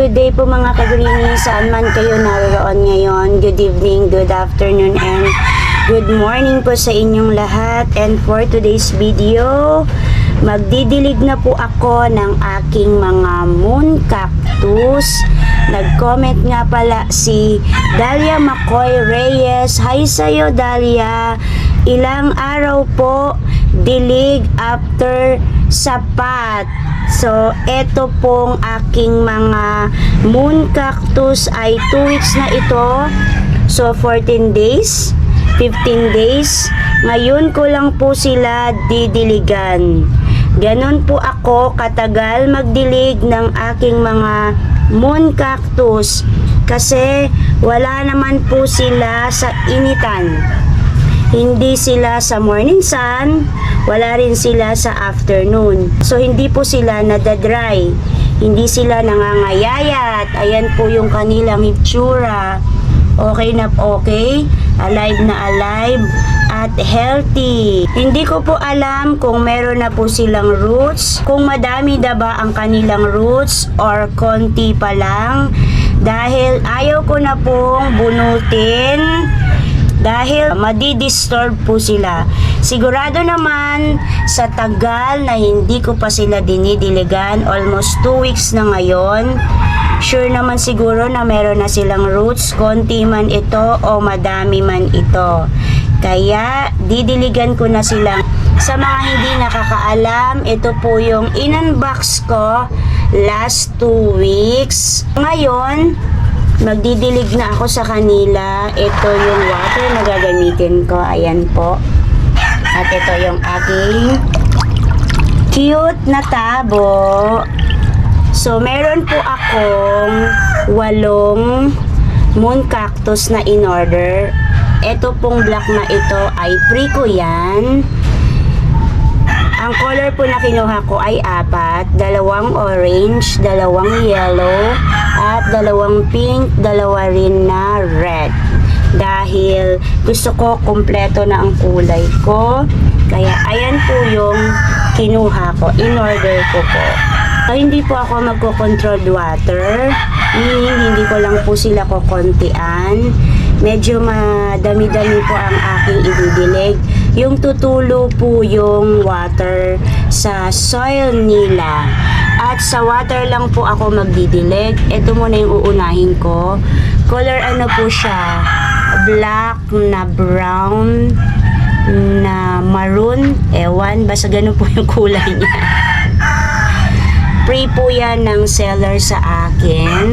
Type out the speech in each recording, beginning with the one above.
good day po mga ka-greenie, saan man kayo naroon ngayon. Good evening, good afternoon, and good morning po sa inyong lahat. And for today's video, magdidilig na po ako ng aking mga moon cactus. Nag-comment nga pala si Dalia Macoy Reyes. Hi sa'yo, Dalia. Ilang araw po dilig after sapat. So, eto pong aking mga moon cactus ay 2 weeks na ito. So, 14 days, 15 days. Ngayon ko lang po sila didiligan. Ganon po ako katagal magdilig ng aking mga moon cactus kasi wala naman po sila sa initan. Hindi sila sa morning sun, wala rin sila sa afternoon. So, hindi po sila nadadry. Hindi sila nangangayayat. Ayan po yung kanilang itsura. Okay na okay, alive na alive, at healthy. Hindi ko po alam kung meron na po silang roots, kung madami na ba ang kanilang roots or konti pa lang. Dahil ayaw ko na pong bunutin dahil madidisturb po sila. Sigurado naman sa tagal na hindi ko pa sila dinidiligan, almost 2 weeks na ngayon, sure naman siguro na meron na silang roots, konti man ito o madami man ito. Kaya didiligan ko na sila. Sa mga hindi nakakaalam, ito po yung in-unbox ko last 2 weeks. Ngayon, magdidilig na ako sa kanila. Ito yung water na gagamitin ko. Ayan po. At ito yung aking cute na tabo. So, meron po akong 8 moon cactus na in order. Ito pong black na ito ay pre ko yan. Ang color po na kinuha ko ay 4. 2 orange, 2 yellow, at 2 pink, 2 rin na red. Dahil gusto ko kumpleto na ang kulay ko. Kaya ayan po yung kinuha ko. In order ko po. So, hindi po ako magko-controlled water. Hindi ko lang po sila kukontian. Medyo madami-dami po ang aking ididilig. Yung tutulo po yung water sa soil nila. At sa water lang po ako magdidilig. Ito muna yung uunahin ko. Color ano po siya? Black na brown na maroon. Ewan, basta ganun po yung kulay niya. Free po yan ng seller sa akin.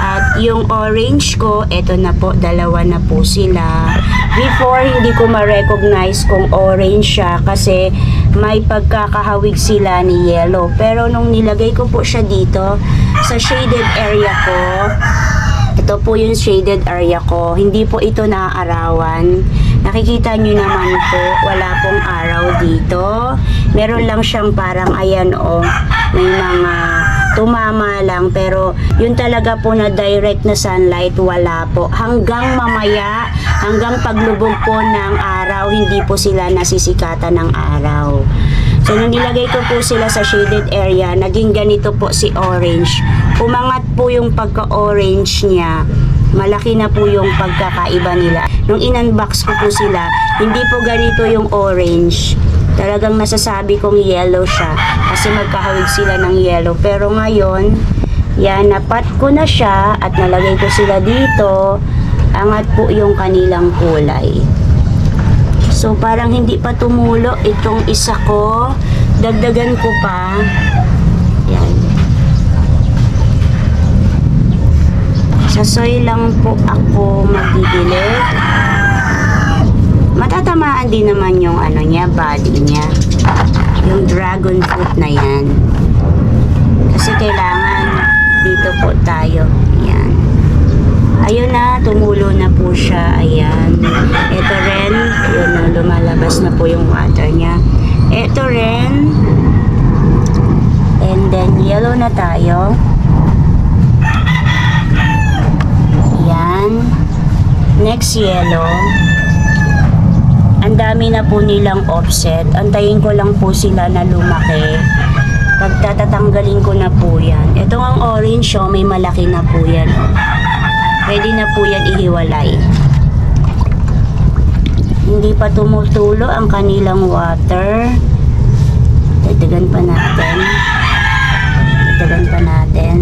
At yung orange ko, eto na po, 2 na po sila. Before, hindi ko ma-recognize kung orange siya kasi may pagkakahawig sila ni yellow. Pero nung nilagay ko po siya dito sa shaded area ko, ito po yung shaded area ko. Hindi po ito naaarawan. Nakikita nyo naman po, wala pong araw dito. Meron lang siyang parang, ayan o, may mga tumama lang. Pero yun talaga po na direct na sunlight, wala po. Hanggang mamaya, hanggang paglubog po ng araw, hindi po sila nasisikatan ng araw. So, nung nilagay ko po sila sa shaded area, naging ganito po si orange. Umangat po yung pagka-orange niya. Malaki na po yung pagkakaiba nila. Nung in-unbox ko po sila, hindi po ganito yung orange. Talagang nasasabi kong yellow siya. Kasi magkahawig sila ng yellow. Pero ngayon, yan, napat ko na siya at nalagay ko sila dito. Angat po yung kanilang kulay. So, parang hindi pa tumulo itong isa ko. Dagdagan ko pa. Yan. Sa soy lang po ako magdidilig. Matatamaan din naman yung ano niya, body niya. Yung dragon fruit na yan. Kasi kailangan dito po tayo. Yan. Ayun na, tumulo na po siya. Ayan. Ito rin, yun na, lumalabas na po yung water niya. Ito rin. And then, yellow na tayo. Ayan. Next, yellow. Ang dami na po nilang offset. Antayin ko lang po sila na lumaki. Pagtatatanggalin ko na po yan. Ito ang orange, oh, may malaki na po yan. Pwede na po yan ihiwalay. Hindi pa tumutulo ang kanilang water. Dagdagan pa natin. Dagdagan pa natin.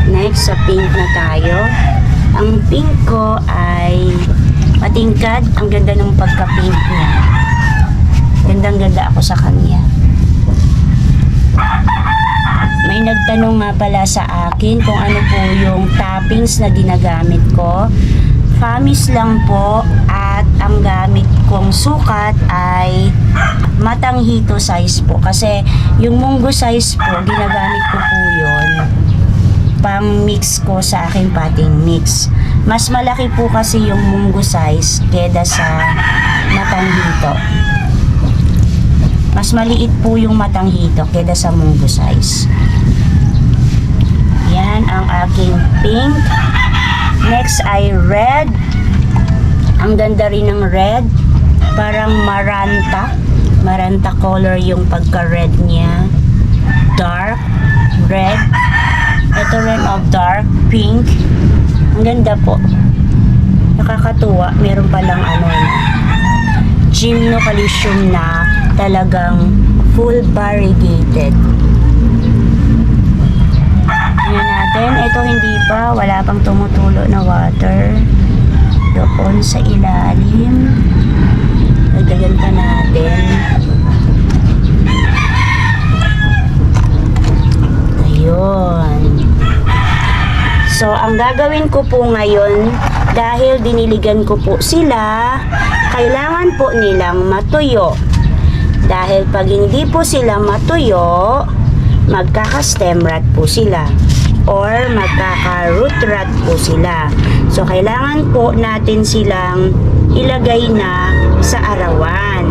Next, sa pink na tayo. Ang pink ko ay matingkad. Ang ganda ng pagka-pink niya. Gandang-ganda ako sa kanya. May nagtanong nga pala sa akin kung ano po yung toppings na ginagamit ko. Famis lang po, at ang gamit kong sukat ay matanghito size po. Kasi yung munggo size po, ginagamit ko po yun pang mix ko sa aking pating mix. Mas malaki po kasi yung munggo size keda sa matanghito. Mas maliit po yung matanghito keda sa munggo size. Yan ang aking pink. Next ay red. Ang ganda rin ng red. Parang maranta. Maranta color yung pagka-red niya. Dark red. Ito rin of dark pink. Ang ganda po. Nakakatuwa. Meron palang gymnocalycium na talagang full variegated. Tingnan natin. Ito hindi pa. Wala pang tumutulo na water. Doon sa ilalim. Dagdagan pa natin. Ayun. So, ang gagawin ko po ngayon, dahil diniligan ko po sila, kailangan po nilang matuyo. Dahil pag hindi po sila matuyo, magkaka-stem rot po sila or magkaka-root rot po sila. So, kailangan po natin silang ilagay na sa arawan.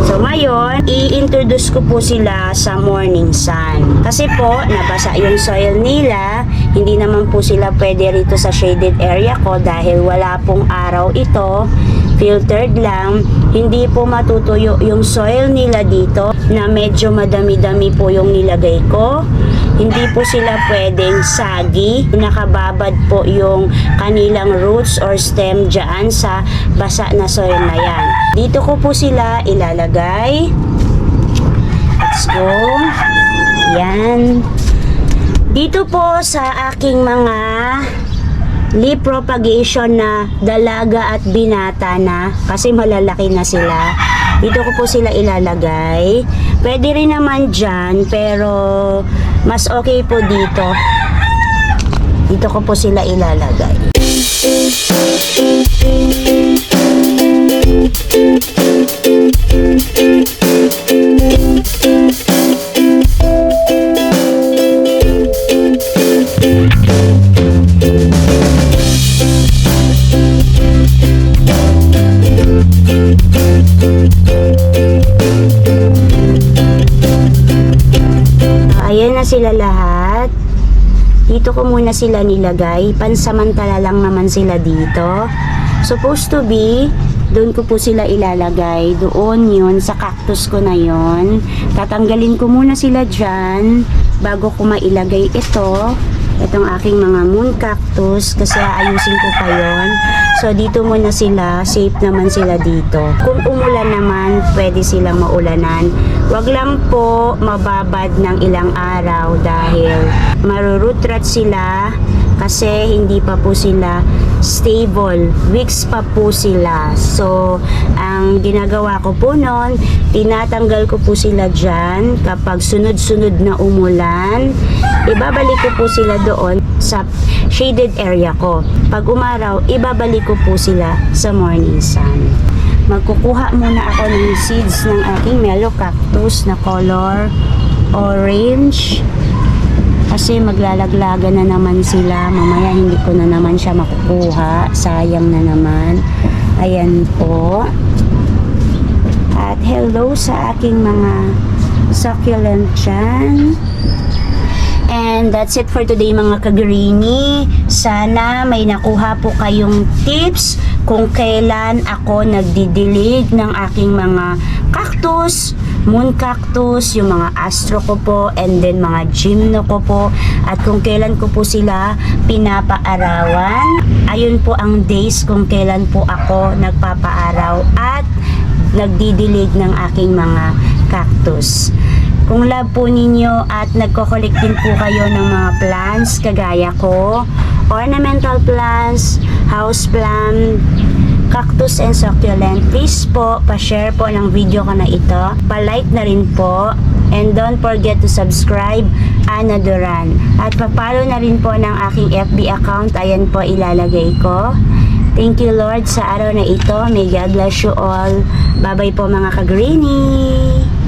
So, ngayon, i-introduce ko po sila sa morning sun. Kasi po, nabasa yung soil nila. Hindi naman po sila pwede rito sa shaded area ko dahil wala pong araw ito. Filtered lang. Hindi po matutuyo yung soil nila dito na medyo madami-dami po yung nilagay ko. Hindi po sila pwedeng sagi. Nakababad po yung kanilang roots or stem dyan sa basa na soil na yan. Dito ko po sila ilalagay. Let's go. Yan. Dito po sa aking mga leaf propagation na dalaga at binata na, kasi malalaki na sila. Dito ko po sila ilalagay. Pwede rin naman dyan, pero mas okay po dito. Dito ko po sila ilalagay. Ayan na sila lahat. Dito ko muna sila nilagay. Pansamantala lang naman sila dito. Supposed to be, doon ko po sila ilalagay. Doon yun, sa cactus ko na yun. Tatanggalin ko muna sila dyan bago ko mailagay ito. Itong aking mga moon cactus kasi aayusin ko pa yon. So dito muna sila, safe naman sila dito. Kung umulan naman, pwede silang maulanan. Wag lang po mababad ng ilang araw dahil maruroot rot sila kasi hindi pa po sila stable. Weeks pa po sila. So, ang ginagawa ko po noon, tinatanggal ko po sila dyan kapag sunod-sunod na umulan. Ibabalik ko po sila doon sa shaded area ko. Pag umaraw, ibabalik ko po sila sa morning sun. Magkukuha muna ako ng seeds ng aking mellow cactus na color orange. Kasi maglalaglagan na naman sila. Mamaya hindi ko na naman siya makukuha. Sayang na naman. Ayan po. At hello sa aking mga succulent dyan. And that's it for today mga kagreeny. Sana may nakuha po kayong tips kung kailan ako nagdidilig ng aking mga cactus, moon cactus, yung mga astro ko po, and then mga gymno ko po, at kung kailan ko po sila pinapaarawan. Ayun po ang days kung kailan po ako nagpapaaraw at nagdidilig ng aking mga cactus. Kung love po ninyo at nagko-collect din po kayo ng mga plants kagaya ko, ornamental plants, house plant, cactus and succulent, please po, pa-share po ng video ko na ito, pa-like na rin po, and don't forget to subscribe, Ana Duran. At pa-follow na rin po ng aking FB account, ayan po ilalagay ko. Thank you Lord sa araw na ito. May God bless you all. Bye-bye po mga ka-greenie.